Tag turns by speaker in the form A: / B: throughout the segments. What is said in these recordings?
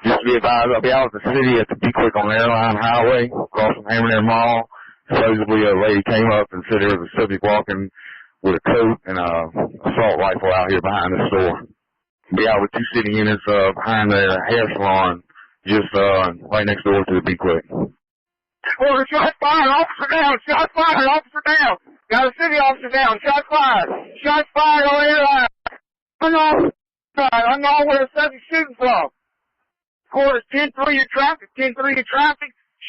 A: Just to be advised, I'll be out at the city at the Be Quick on Airline Highway, across from Haymans Mall. Supposedly a lady came up and said there was a subject walking with a coat and a assault rifle out here behind the store. Be out with 2 city units behind the hair salon, just right next door to the Be Quick. Oh, shots fired, officer down, shots fired, officer down. Got a city officer down, shots fired on the airline. I know where the subject shooting from. Of course, 10-3 of traffic,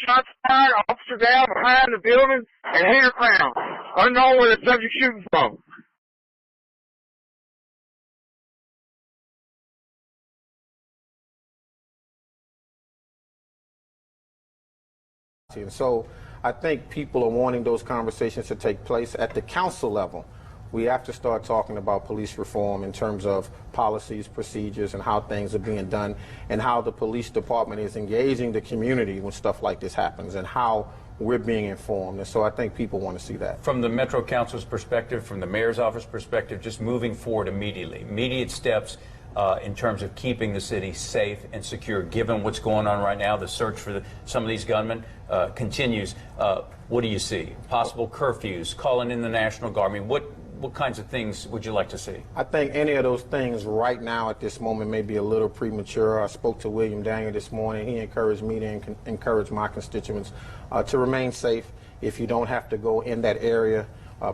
A: shots fired, officer down behind the building, and hair crown. I know where the subject shooting from.
B: And so I think people are wanting those conversations to take place at the council level. We have to start talking about police reform in terms of policies, procedures, and how things are being done, and how the police department is engaging the community when stuff like this happens, and how we're being informed. And so I think people want to see that.
C: From the Metro Council's perspective, from the mayor's office perspective, just moving forward immediate steps in terms of keeping the city safe and secure, given what's going on right now. The search for some of these gunmen continues. What do you see? Possible curfews, calling in the National Guard. I mean, what kinds of things would you like to see? I
B: think any of those things right now at this moment may be a little premature. I spoke to William Daniel this morning. He encouraged me to encourage my constituents to remain safe. If you don't have to go in that area,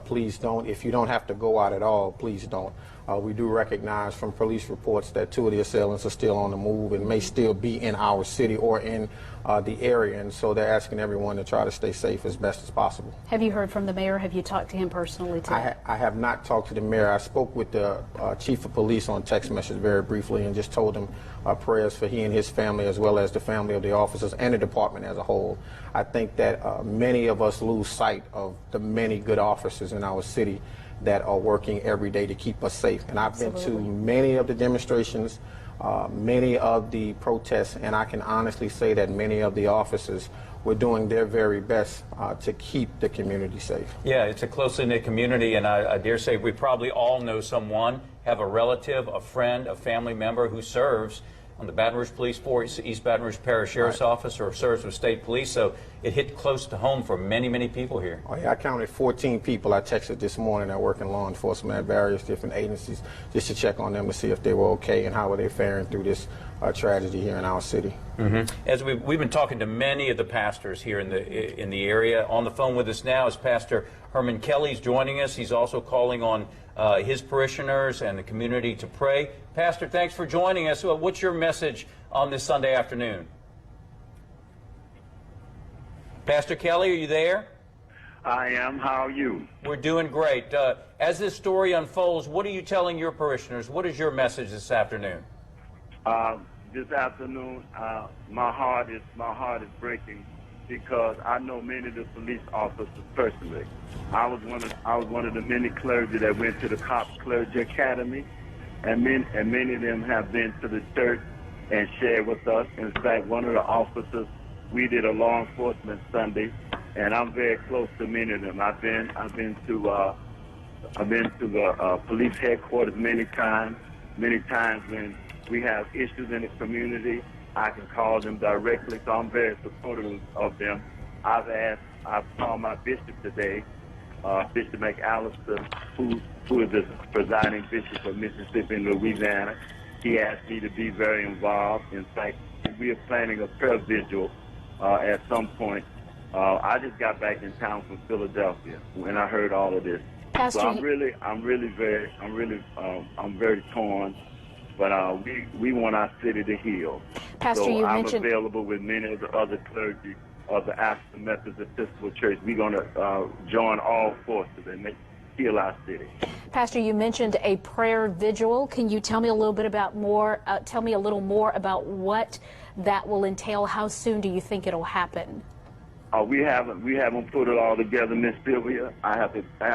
B: please don't. If you don't have to go out at all, please don't. We do recognize from police reports that 2 of the assailants are still on the move and may still be in our city or in the area, and so they're asking everyone to try to stay safe as best as possible.
D: Have you heard from the mayor? Have you talked to him personally too?
B: I have not talked to the mayor. I spoke with the chief of police on text message very briefly and just told him prayers for he and his family, as well as the family of the officers and the department as a whole. I think that many of us lose sight of the many good officers in our city that are working every day to keep us safe. And I've been to many of the demonstrations, many of the protests, and I can honestly say that many of the officers were doing their very best to keep the community safe.
C: Yeah, it's a closely knit community, and I dare say we probably all know someone, have a relative, a friend, a family member who serves on the Baton Rouge Police Force, East Baton Rouge Parish Sheriff's Office, or serves with state police, so it hit close to home for many, many people here.
B: Oh, yeah, I counted 14 people I texted this morning that work in law enforcement at various different agencies just to check on them to see if they were okay and how were they faring through this tragedy here in our city.
C: As we've been talking to many of the pastors here in the area. On the phone with us now is Pastor Herman Kelly's joining us. He's also calling on his parishioners and the community to pray. Pastor, thanks for joining us. What's your message on this Sunday afternoon? Pastor Kelly, are you there?
E: I am. How are you?
C: We're doing great. As this story unfolds, what are you telling your parishioners? What is your message this afternoon?
E: This afternoon, my heart is breaking because I know many of the police officers personally. I was one of the many clergy that went to the Cops Clergy Academy, and many of them have been to the church and shared with us. In fact, one of the officers, we did a law enforcement Sunday, and I'm very close to many of them. I've been to the police headquarters many times when we have issues in the community. I can call them directly, so I'm very supportive of them. I've called my bishop today, Bishop McAllister, who is the presiding bishop of Mississippi and Louisiana. He asked me to be very involved. In fact, we are planning a prayer vigil at some point. I just got back in town from Philadelphia when I heard all of this.
D: Pastor,
E: so I'm very torn. But we want our city to heal.
D: Pastor,
E: so I'm
D: mentioned
E: available with many of the other clergy of the African Methodist Episcopal Church. We're going to join all forces and heal our city.
D: Pastor, you mentioned a prayer vigil. Can you tell me a little bit about tell me a little more about what that will entail? How soon do you think it'll happen?
E: We haven't put it all together, Miss Sylvia. I have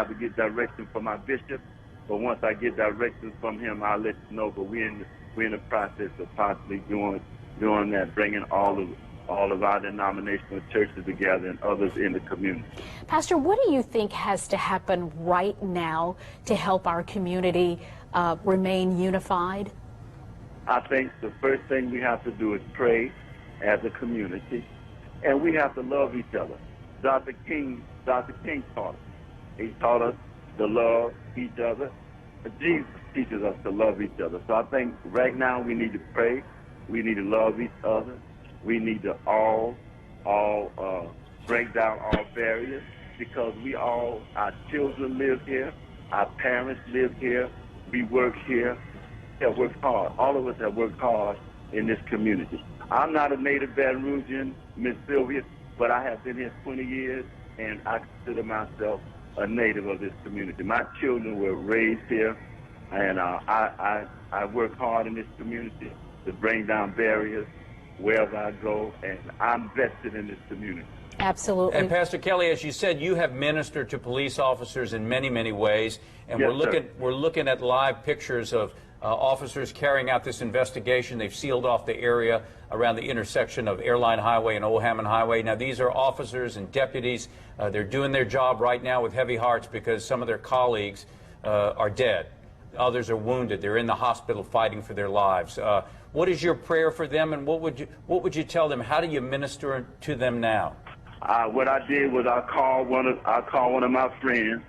E: to get direction from my bishop. But once I get directions from him, I'll let you know. But we're in the process of possibly doing that, bringing all of our denominational churches together and others in the community.
D: Pastor, what do you think has to happen right now to help our community remain unified?
E: I think the first thing we have to do is pray as a community, and we have to love each other. Dr. King taught us. He taught us to love each other. Jesus teaches us to love each other. So I think right now we need to pray. We need to love each other. We need to all break down all barriers, because our children live here, our parents live here, we work here, have worked hard. All of us have worked hard in this community. I'm not a native Baton Rougean, Miss Sylvia, but I have been here 20 years, and I consider myself a native of this community. My children were raised here, and I work hard in this community to bring down barriers wherever I go, and I'm vested in this community.
D: Absolutely.
C: And Pastor Kelly, as you said, you have ministered to police officers in many, many ways, and
E: Yes,
C: we're looking at live pictures of officers carrying out this investigation. They've sealed off the area around the intersection of Airline Highway and Old Hammond Highway. Now, these are officers and deputies. They're doing their job right now with heavy hearts because some of their colleagues are dead. Others are wounded. They're in the hospital fighting for their lives. What is your prayer for them, and what would you tell them? How do you minister to them now?
E: What I did was I called one of my friends,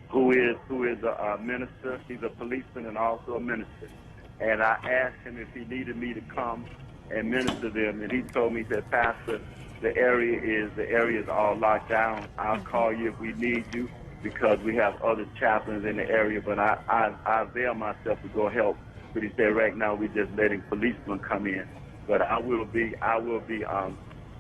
E: who is a minister. He's a policeman and also a minister. And I asked him if he needed me to come and minister to them, and he told me, he said, Pastor, the area is all locked down. I'll call you if we need you, because we have other chaplains in the area, but I avail myself to go help. But he said right now we're just letting policemen come in. But I will be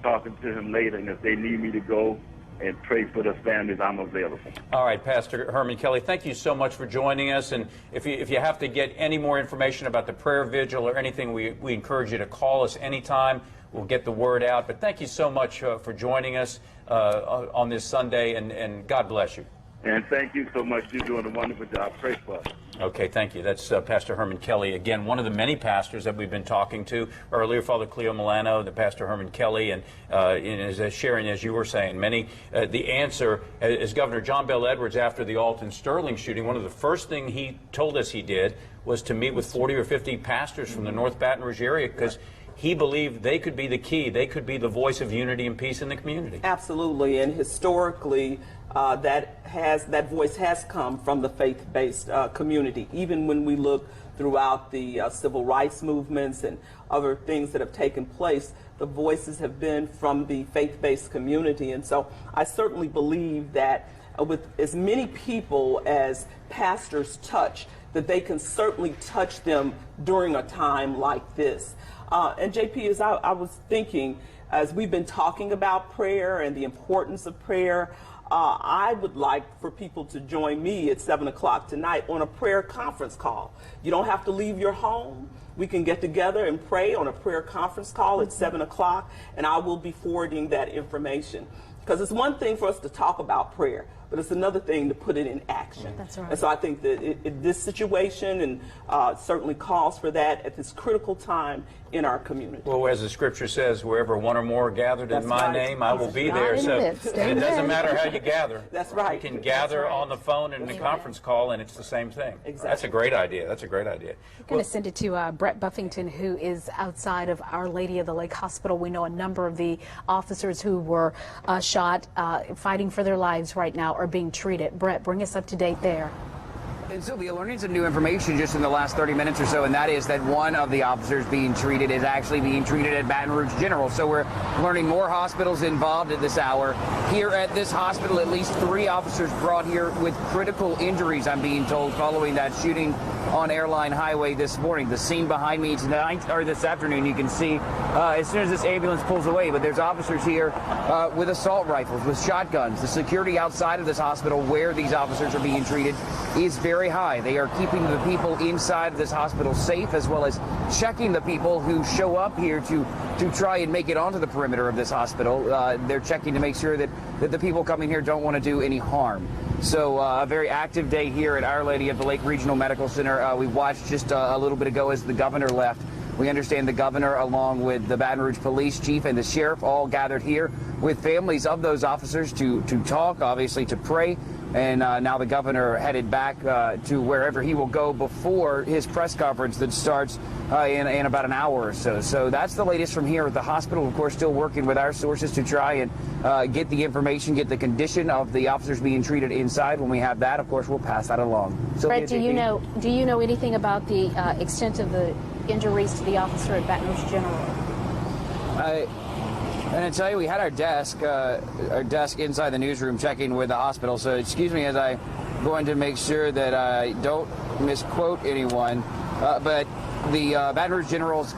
E: talking to him later, and if they need me to go and pray for the families, I'm available.
C: All right, Pastor Herman Kelly, thank you so much for joining us. And if you have to get any more information about the prayer vigil or anything, we encourage you to call us anytime. We'll get the word out. But thank you so much for joining us on this Sunday, and God bless you.
E: And thank you so much. You're doing a wonderful job. Pray for us.
C: Okay, thank you. That's Pastor Herman Kelly. Again, one of the many pastors that we've been talking to earlier, Father Cleo Milano, the Pastor Herman Kelly, and as sharing, as you were saying, many. The answer, as Governor John Bel Edwards, after the Alton Sterling shooting, one of the first things he told us he did was to meet with 40 or 50 pastors from the North Baton Rouge area, because he believed they could be the key. They could be the voice of unity and peace in the community.
F: Absolutely, and historically, that voice has come from the faith-based community. Even when we look throughout the civil rights movements and other things that have taken place, the voices have been from the faith-based community. And so I certainly believe that with as many people as pastors touch, that they can certainly touch them during a time like this. And JP, as I was thinking, as we've been talking about prayer and the importance of prayer, I would like for people to join me at 7 o'clock tonight on a prayer conference call. You don't have to leave your home. We can get together and pray on a prayer conference call at 7 o'clock, and I will be forwarding that information. Because it's one thing for us to talk about prayer, but it's another thing to put it in action.
D: That's right.
F: And so I think that this situation and certainly calls for that at this critical time in our community.
C: Well, as the scripture says, wherever one or more are gathered in my name, I will be there. So it doesn't matter how you gather.
F: That's right.
C: You can gather on the phone and in a conference call, and it's the same thing.
F: Exactly.
C: That's a great idea. That's a great idea.
D: I'm going to send it to Brett Buffington, who is outside of Our Lady of the Lake Hospital. We know a number of the officers who were shot fighting for their lives right now are being treated. Brett, bring us up to date there.
G: And Sylvia, learning some new information just in the last 30 minutes or so, and that is that one of the officers being treated is actually being treated at Baton Rouge General. So we're learning more hospitals involved at this hour. Here at this hospital, at least 3 officers brought here with critical injuries, I'm being told, following that shooting on Airline Highway this morning. The scene behind me tonight, or this afternoon, you can see as soon as this ambulance pulls away. But there's officers here with assault rifles, with shotguns. The security outside of this hospital where these officers are being treated is very high. They are keeping the people inside of this hospital safe, as well as checking the people who show up here to try and make it onto the perimeter of this hospital. They're checking to make sure that the people coming here don't want to do any harm. So a very active day here at Our Lady of the Lake Regional Medical Center. We watched just a little bit ago as the governor left. We understand the governor, along with the Baton Rouge police chief and the sheriff, all gathered here with families of those officers to talk, obviously to pray, and now the governor headed back to wherever he will go before his press conference that starts in about an hour or so. So that's the latest from here at the hospital. Of course, still working with our sources to try and get the information, get the condition of the officers being treated inside. When we have that, of course, we'll pass that along.
D: Brett, do you know anything about the extent of the injuries to the officer at Baton Rouge General?
G: And I tell you, we had our desk inside the newsroom checking with the hospital. So excuse me as I'm going to make sure that I don't misquote anyone. But the Baton Rouge General's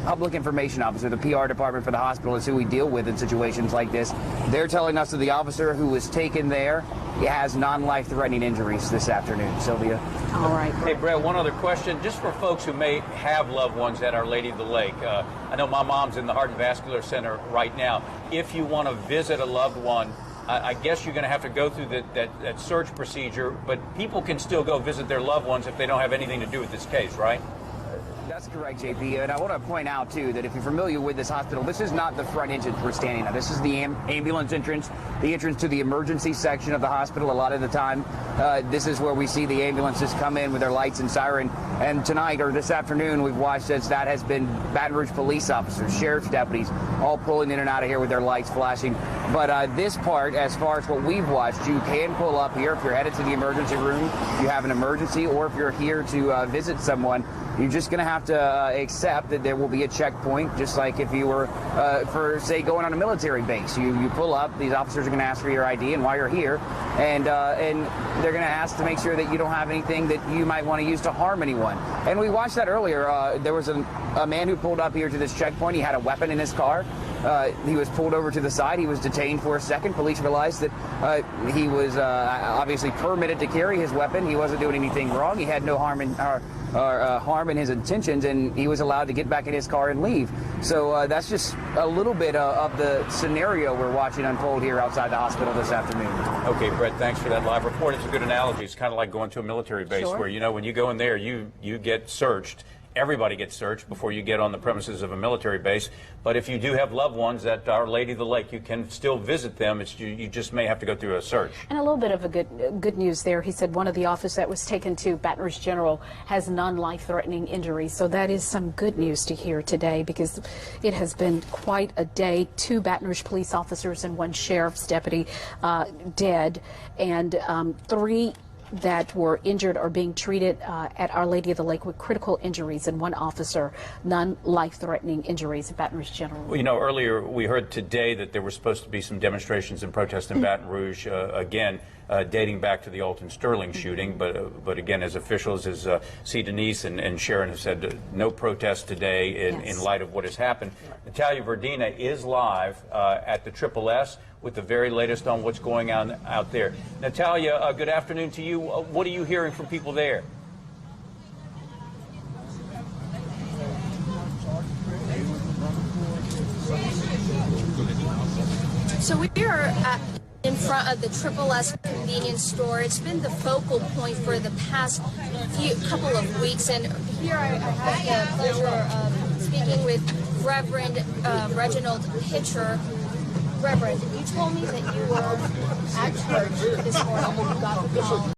G: public information officer, the PR department for the hospital, is who we deal with in situations like this. They're telling us that the officer who was taken there has non-life-threatening injuries this afternoon. Sylvia.
D: All right.
C: Hey, Brett, one other question, just for folks who may have loved ones at Our Lady of the Lake. I know my mom's in the Heart and Vascular Center right now. If you want to visit a loved one, I guess you're going to have to go through that search procedure, but people can still go visit their loved ones if they don't have anything to do with this case, right?
G: That's correct, JP. And I want to point out, too, that if you're familiar with this hospital, this is not the front entrance we're standing at. This is the ambulance entrance, the entrance to the emergency section of the hospital. A lot of the time, this is where we see the ambulances come in with their lights and siren. And tonight, or this afternoon, we've watched as that has been Baton Rouge police officers, sheriff's deputies, all pulling in and out of here with their lights flashing. But this part, as far as what we've watched, you can pull up here if you're headed to the emergency room, you have an emergency, or if you're here to visit someone. You're just going to have to accept that there will be a checkpoint, just like if you were, for, say, going on a military base. You pull up, these officers are going to ask for your ID and why you're here, and they're going to ask to make sure that you don't have anything that you might want to use to harm anyone. And we watched that earlier. There was a man who pulled up here to this checkpoint. He had a weapon in his car. He was pulled over to the side. He was detained for a second. Police realized that he was obviously permitted to carry his weapon. He wasn't doing anything wrong. He had no harm in his intentions, and he was allowed to get back in his car and leave. So that's just a little bit of the scenario we're watching unfold here outside the hospital this afternoon.
C: Okay, Brett, thanks for that live report. It's a good analogy. It's kind of like going to a military base
D: Sure.
C: where, you know, when you go in there, you get searched. Everybody gets searched before you get on the premises of a military base. But if you do have loved ones at Our Lady of the Lake, you can still visit them. You just may have to go through a search.
D: And a little bit of a good news there. He said one of the officers that was taken to Baton Rouge General has non-life-threatening injuries. So that is some good news to hear today, because it has been quite a day. 2 Baton Rouge police officers and 1 sheriff's deputy dead, and 3 that were injured or being treated at Our Lady of the Lake with critical injuries, and 1 officer, non-life-threatening injuries at Baton Rouge General.
C: Well, you know, earlier we heard today that there were supposed to be some demonstrations and protests in Baton Rouge, again, dating back to the Alton Sterling shooting. But again, as officials, as C. Denise and Sharon have said, no protest today in light of what has happened. Natalia Verdina is live at the Triple S with the very latest on what's going on out there. Natalia, good afternoon to you. What are you hearing from people there?
H: So we are in front of the Triple S convenience store. It's been the focal point for the past couple of weeks, and here I have the pleasure of speaking with Reverend Reginald Pitcher. Reverend, you told me that you were at church this morning when you got the call.